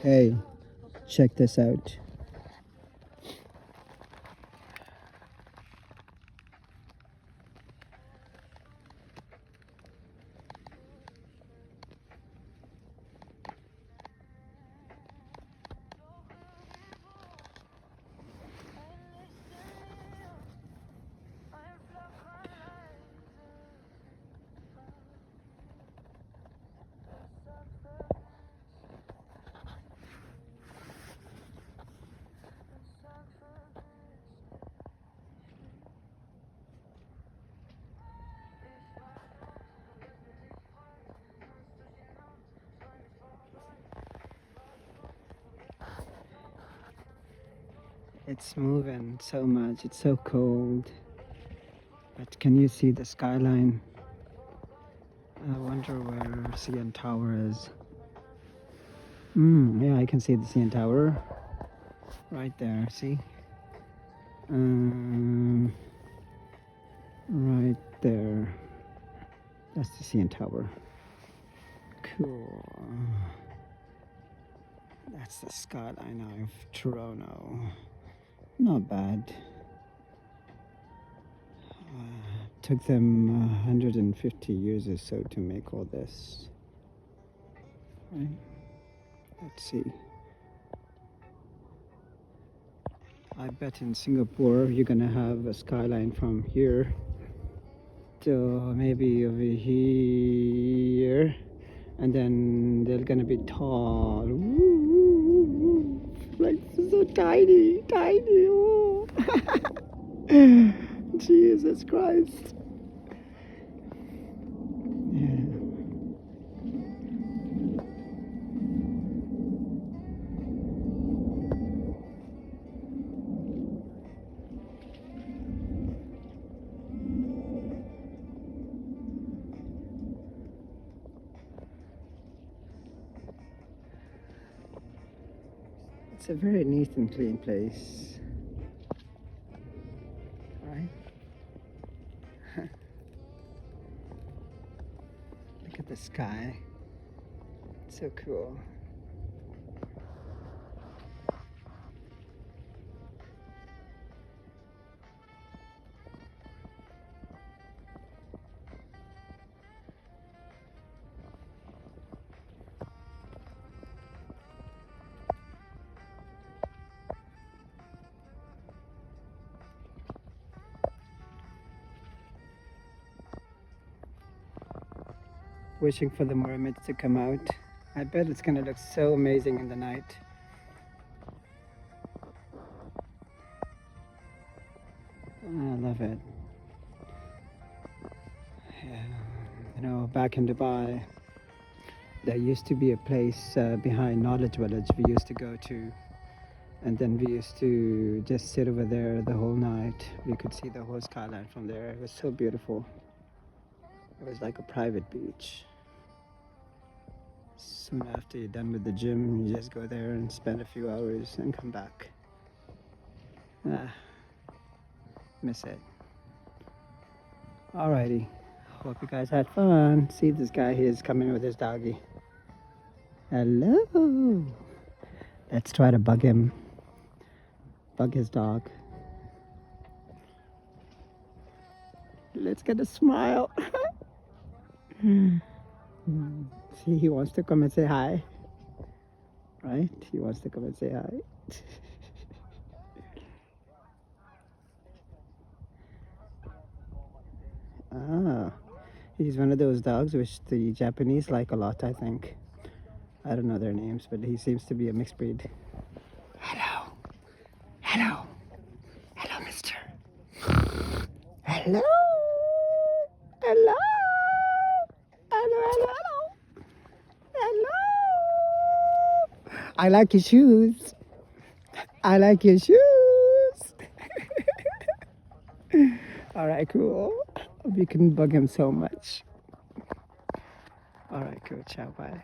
Hey, check this out. It's moving so much, it's so cold. But can you see the skyline? I wonder where CN Tower is. Yeah, I can see the CN Tower. Right there, see? Right there. That's the CN Tower. Cool. That's the Skyline of Toronto. Not bad. Took them 150 years or so to make all this. Right? Let's see. I bet in Singapore you're gonna have a skyline from here to maybe over here, and then they're gonna be tall. Woo, like so tiny, tiny. Oh. Jesus Christ. Yeah. It's a very neat and clean place, right? Look at the sky. It's so cool. Wishing for the mermaids to come out. I bet it's gonna look so amazing in the night. I love it. Yeah. You know, back in Dubai, there used to be a place behind Knowledge Village we used to go to, and then we used to just sit over there the whole night. We could see the whole skyline from there. It was so beautiful. It was like a private beach. Soon after you're done with the gym, you just go there and spend a few hours and come back. Miss it. Alrighty. Hope you guys had fun. See, this guy here is coming with his doggy. Hello. Let's try to bug him. Bug his dog. Let's get a smile. See, he wants to come and say hi. Right? He wants to come and say hi. He's one of those dogs which the Japanese like a lot, I think. I don't know their names, but he seems to be a mixed breed. Hello. Hello. Hello, mister. Hello. Hello. Hello, hello, hello. Hello. I like your shoes. I like your shoes. Alright, cool. We can bug him so much. Alright, cool. Ciao, bye.